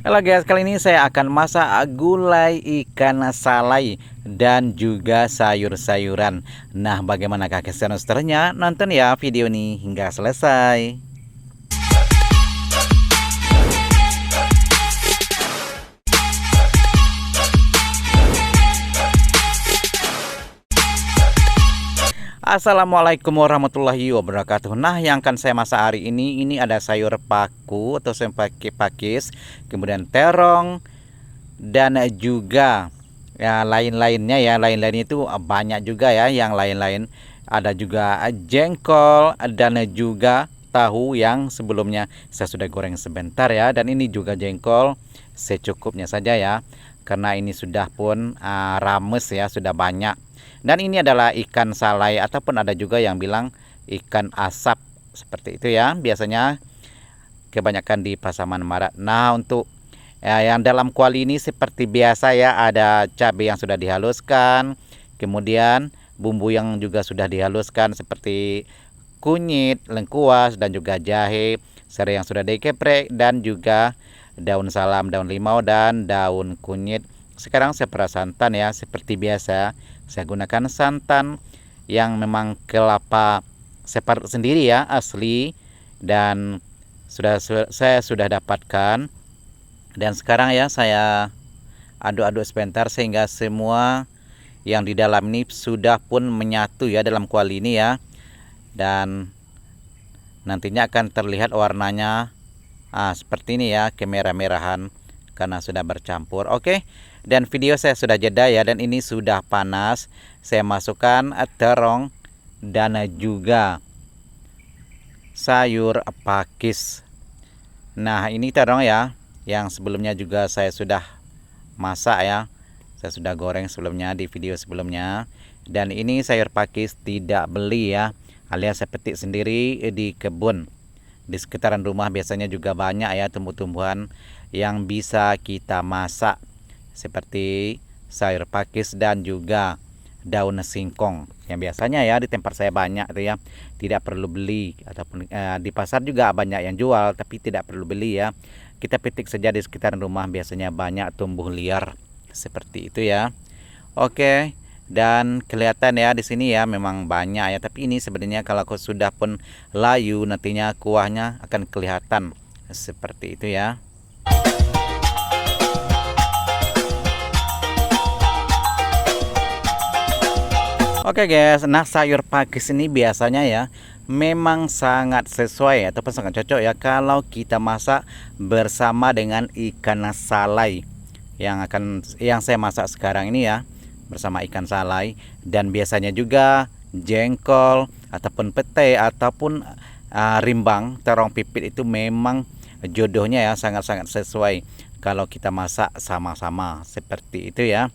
Halo guys, kali ini saya akan masak gulai ikan salai dan juga sayur-sayuran. Nah, bagaimanakah keseruannya? Nonton ya video ini hingga selesai. Assalamualaikum warahmatullahi wabarakatuh. Nah, yang akan saya masak hari ini ada sayur paku atau pakis, kemudian terong dan juga ya lain-lainnya ya. Lain-lainnya itu banyak juga ya, yang lain-lain. Ada juga jengkol dan juga tahu yang sebelumnya saya sudah goreng sebentar ya, dan ini juga jengkol secukupnya saja ya. Karena ini sudah pun rames ya, sudah banyak. Dan ini adalah ikan salai ataupun ada juga yang bilang ikan asap seperti itu ya. Biasanya kebanyakan di Pasaman Barat. Nah, untuk yang dalam kuali ini seperti biasa ya, ada cabai yang sudah dihaluskan, kemudian bumbu yang juga sudah dihaluskan seperti kunyit, lengkuas dan juga jahe, serai yang sudah dikeprek dan juga daun salam, daun limau dan daun kunyit. Sekarang saya peras santan ya, seperti biasa. Saya gunakan santan yang memang kelapa separut sendiri ya, asli, dan saya sudah dapatkan. Dan sekarang ya saya aduk-aduk sebentar sehingga semua yang di dalam ini sudah pun menyatu ya dalam kuali ini ya. Dan nantinya akan terlihat warnanya seperti ini ya, kemerah-merahan karena sudah bercampur. Oke. Dan video saya sudah jeda ya, dan ini sudah panas. Saya masukkan terong dan juga sayur pakis. Nah, ini terong ya, yang sebelumnya juga saya sudah masak ya. Saya sudah goreng sebelumnya di video sebelumnya. Dan ini sayur pakis tidak beli ya, alias saya petik sendiri di kebun. Di sekitaran rumah biasanya juga banyak ya tumbuh-tumbuhan yang bisa kita masak, seperti sayur pakis dan juga daun singkong yang biasanya ya di tempat saya banyak itu ya, tidak perlu beli. Ataupun di pasar juga banyak yang jual, tapi tidak perlu beli ya, kita petik saja di sekitaran rumah, biasanya banyak tumbuh liar seperti itu ya. Oke, dan kelihatan ya di sini ya memang banyak ya, tapi ini sebenarnya kalau sudah pun layu nantinya kuahnya akan kelihatan seperti itu ya. Oke guys, nah sayur pakis ini biasanya ya memang sangat sesuai ataupun sangat cocok ya kalau kita masak bersama dengan ikan salai yang saya masak sekarang ini ya, bersama ikan salai. Dan biasanya juga jengkol ataupun pete ataupun rimbang terong pipit itu memang jodohnya ya, sangat-sangat sesuai kalau kita masak sama-sama seperti itu ya.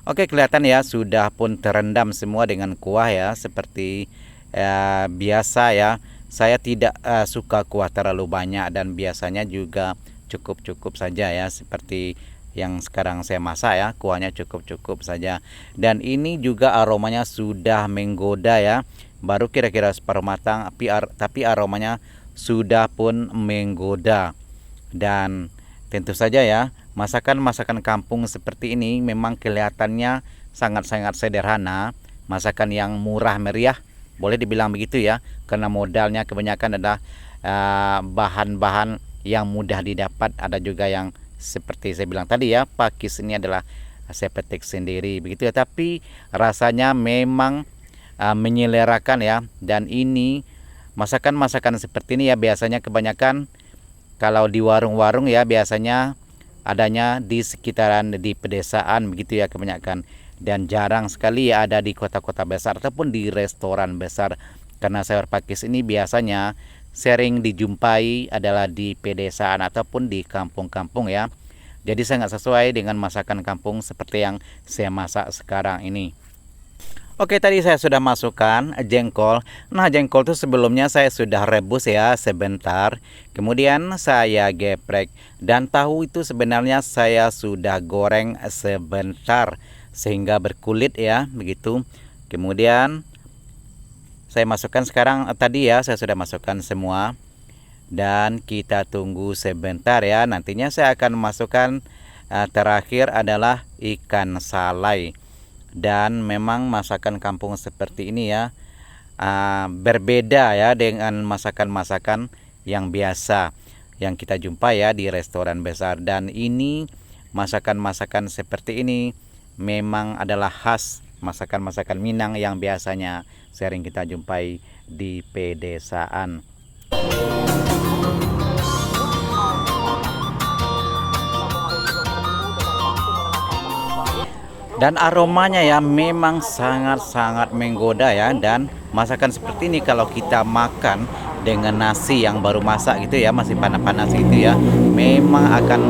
Oke, kelihatan ya sudah pun terendam semua dengan kuah ya, seperti biasa ya. Saya tidak suka kuah terlalu banyak, dan biasanya juga cukup-cukup saja ya, seperti yang sekarang saya masak ya, kuahnya cukup-cukup saja. Dan ini juga aromanya sudah menggoda ya, baru kira-kira separuh matang, tapi aromanya sudah pun menggoda. Dan tentu saja ya, masakan-masakan kampung seperti ini memang kelihatannya sangat-sangat sederhana, masakan yang murah meriah, boleh dibilang begitu ya, karena modalnya kebanyakan adalah bahan-bahan yang mudah didapat. Ada juga yang seperti saya bilang tadi ya, pakis ini adalah saya petik sendiri begitu ya, tapi rasanya memang menyelerakan ya. Dan ini masakan-masakan seperti ini ya biasanya kebanyakan kalau di warung-warung ya, biasanya adanya di sekitaran di pedesaan begitu ya kebanyakan, dan jarang sekali ya ada di kota-kota besar ataupun di restoran besar. Karena sayur pakis ini biasanya sering dijumpai adalah di pedesaan ataupun di kampung-kampung ya. Jadi sangat sesuai dengan masakan kampung seperti yang saya masak sekarang ini. Oke, tadi saya sudah masukkan jengkol. Nah, jengkol itu sebelumnya saya sudah rebus ya sebentar. Kemudian saya geprek. Dan tahu itu sebenarnya saya sudah goreng sebentar sehingga berkulit ya, begitu. Kemudian saya masukkan sekarang, tadi ya saya sudah masukkan semua. dan kita tunggu sebentar ya. Nantinya saya akan masukkan terakhir adalah ikan salai. Dan memang masakan kampung seperti ini ya berbeda ya dengan masakan-masakan yang biasa yang kita jumpa ya di restoran besar. Dan ini masakan-masakan seperti ini memang adalah khas masakan-masakan Minang yang biasanya sering kita jumpai di pedesaan. Dan aromanya ya memang sangat-sangat menggoda ya. Dan masakan seperti ini kalau kita makan dengan nasi yang baru masak gitu ya, masih panas-panas gitu ya, memang akan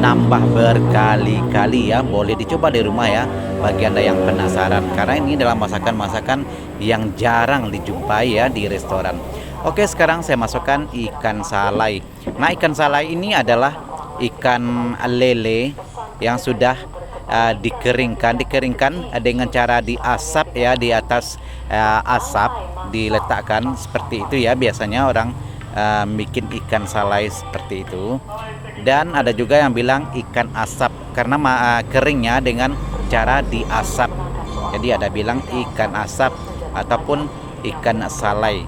nambah berkali-kali ya. Boleh dicoba di rumah ya bagi Anda yang penasaran, karena ini adalah masakan-masakan yang jarang dijumpai ya di restoran. Oke, sekarang saya masukkan ikan salai. Nah, ikan salai ini adalah ikan lele yang sudah dikeringkan dengan cara diasap ya, di atas asap diletakkan seperti itu ya. Biasanya orang bikin ikan salai seperti itu. Dan ada juga yang bilang ikan asap karena keringnya dengan cara diasap. Jadi ada bilang ikan asap ataupun ikan salai.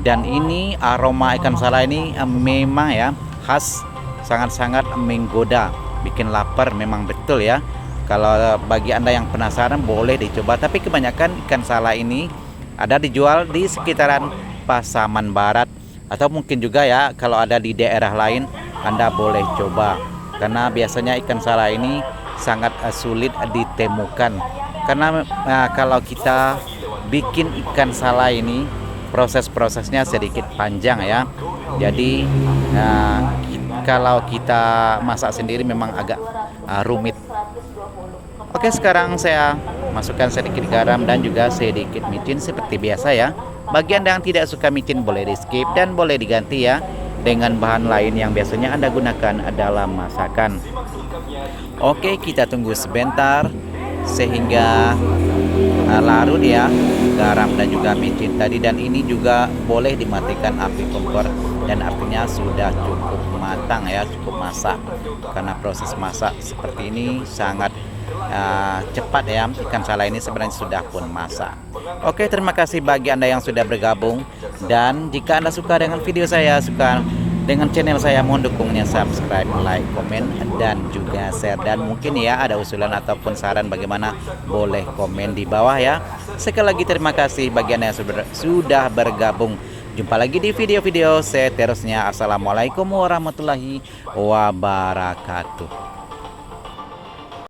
Dan ini aroma ikan salai ini memang ya khas, sangat-sangat menggoda, bikin lapar memang betul ya. Kalau bagi Anda yang penasaran boleh dicoba, tapi kebanyakan ikan salai ini ada dijual di sekitaran Pasaman Barat, atau mungkin juga ya kalau ada di daerah lain Anda boleh coba, karena biasanya ikan salai ini sangat sulit ditemukan. Karena kalau kita bikin ikan salai ini proses-prosesnya sedikit panjang ya. Jadi kalau kita masak sendiri memang agak rumit. Oke, sekarang saya masukkan sedikit garam dan juga sedikit micin seperti biasa ya. Bagi Anda yang tidak suka micin boleh di skip dan boleh diganti ya dengan bahan lain yang biasanya Anda gunakan dalam masakan. Oke, kita tunggu sebentar sehingga larut ya garam dan juga micin tadi. Dan ini juga boleh dimatikan api kompor, dan artinya sudah cukup matang ya, cukup masak. Karena proses masak seperti ini sangat cepat ya, ikan salai ini sebenarnya sudah pun masak. Oke, terima kasih bagi Anda yang sudah bergabung. Dan jika Anda suka dengan video saya, suka dengan channel saya, mohon dukungnya subscribe, like, komen, dan juga share. Dan mungkin ya ada usulan ataupun saran bagaimana, boleh komen di bawah ya. Sekali lagi terima kasih bagi Anda yang sudah bergabung. Jumpa lagi di video-video seterusnya. Assalamualaikum warahmatullahi wabarakatuh.